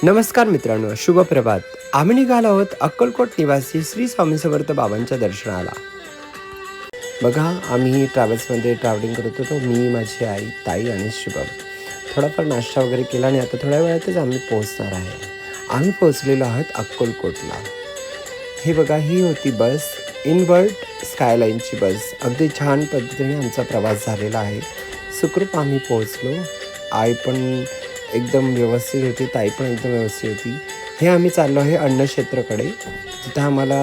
नमस्कार मित्रांनो, शुभ प्रभात. आम्ही निघालो आहोत अक्कलकोट निवासी श्री स्वामी समर्थ बाबांच्या दर्शनाला. बघा, आम्ही ट्रॅव्हल्समध्ये ट्रॅव्हलिंग करत होतो. मी, माझी आई, ताई आणि शुभम. थोडाफार नाश्ता वगैरे केला आणि आता थोड्या वेळातच आम्ही पोहोचणार आहे. आम्ही पोहोचलेलो आहोत अक्कलकोटला. हे बघा, ही होती बस, इनवर्ड स्कायलाईनची बस. अगदी छान पद्धतीने आमचा प्रवास झालेला आहे. सुखरूप आम्ही पोहोचलो. आई पण एकदम व्यवस्थित होती, ताई पण एकदम व्यवस्थित होती. हे आम्ही चाललो आहे अन्नक्षेत्राकडे. तिथं आम्हाला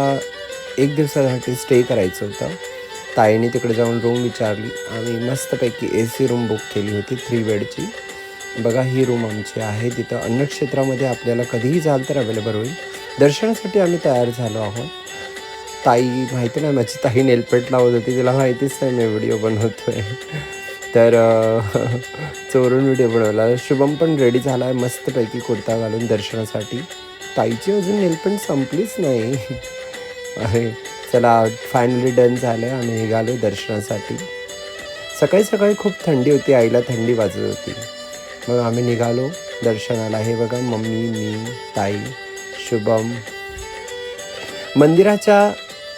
1 दिवसासाठी स्टे करायचं होतं. ताईने तिकडे जाऊन रूम विचारली. आम्ही मस्तपैकी AC रूम बुक केली होती 3 बेडची. बघा, ही रूम आमची आहे. तिथं अन्नक्षेत्रामध्ये आपल्याला कधीही जाल तर अवेलेबल होईल. दर्शनासाठी आम्ही तयार झालो आहोत. ताई, माहिती नाही, माझी ताई नेलपेंट लावत होती. तिला माहितीच नाही मी व्हिडिओ बनवतो आहे. तर चोरून व्हिडिओ बनवला. शुभम पण रेडी झाला आहे मस्तपैकी कुर्ता घालून दर्शनासाठी. ताईची अजून नेलपेंट संपलीच नाही. अरे चला, फायनली डन झालं आहे. आम्ही निघालो दर्शनासाठी. सकाळी सकाळी खूप थंडी होती, आईला थंडी वाजत होती. मग आम्ही निघालो दर्शनाला. हे बघा, मम्मी, मी, ताई, शुभम. मंदिराच्या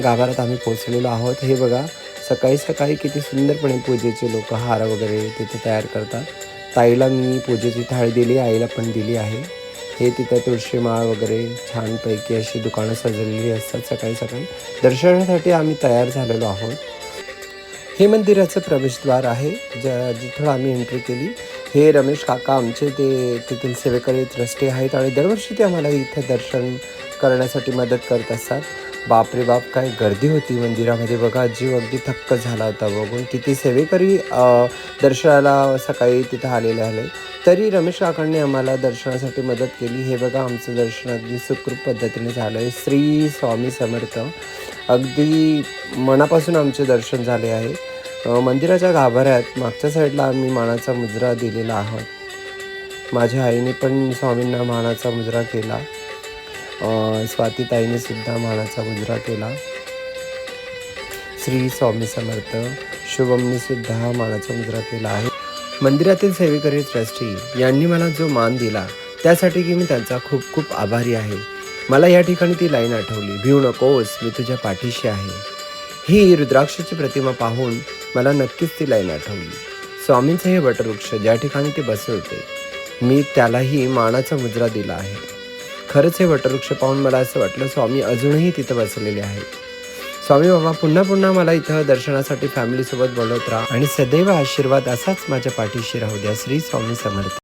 गाभाऱ्यात आम्ही पोचलेलो आहोत. हे बघा, सकाळी सकाळी किती सुंदरपणे पूजेचे लोक हार वगैरे तिथे तयार करतात. ताईला मी पूजेची थाळी दिली, आईला पण दिली आहे. हे तिथं तुळशी माळ वगैरे छानपैकी अशी दुकानं सजलेली असतात. सकाळी सकाळी दर्शनासाठी आम्ही तयार झालेलो आहोत. हे मंदिराचं प्रवेशद्वार आहे, जिथून आम्ही एंट्री केली. हे रमेश काका आमचे, ते तिथील सेवेकरी ट्रस्टी आहेत आणि दरवर्षी ते आम्हाला इथं दर्शन करण्यासाठी मदत करत असतात. बापरे बाप, काय गर्दी होती मंदिरामध्ये. बघा, जीव अगदी थक्क झाला होता बघून. किती सेवेकरी दर्शनाला सकाळी तिथं आले. तरी रमेश काकांनी आम्हाला दर्शनासाठी मदत केली. हे बघा, आमचं दर्शन अगदी सुखरूप पद्धतीने झालं आहे. श्री स्वामी समर्थ. अगदी मनापासून आमचे दर्शन झाले आहे. मंदिराच्या गाभाऱ्यात मागच्या साईडला आम्ही मानाचा मुजरा दिलेला आहोत. माझ्या आईने पण स्वामींना मानाचा मुजरा केला. स्वातीताईने सुद्धा मानाचा मुजरा केला. श्री स्वामी समर्थ. शुभमने सुद्धा मानाचा मुजरा केला आहे. मंदिरातील सेवेकरी ट्रस्टी यांनी मला जो मान दिला त्यासाठी की मी त्यांचा खूप खूप आभारी आहे. मला या ठिकाणी ती लाईन आठवली, भिऊ नकोस, मी तुझ्या पाठीशी आहे. ही रुद्राक्षाची प्रतिमा पाहून मला नक्कीच ती लाईन आठवली. स्वामींचं हे वटवृक्ष ज्या ठिकाणी ते बसले होते, मी त्यालाही मानाचा मुजरा दिला आहे. खरंच हे वटवृक्ष पाहून मला असं वाटलं, स्वामी अजूनही तिथं बसलेले आहेत. स्वामी बाबा, पुन्हा पुन्हा मला इथं दर्शनासाठी फॅमिलीसोबत बोलवत राहा आणि सदैव आशीर्वाद असाच माझ्या पाठीशी राहू द्या. श्री स्वामी समर्थ.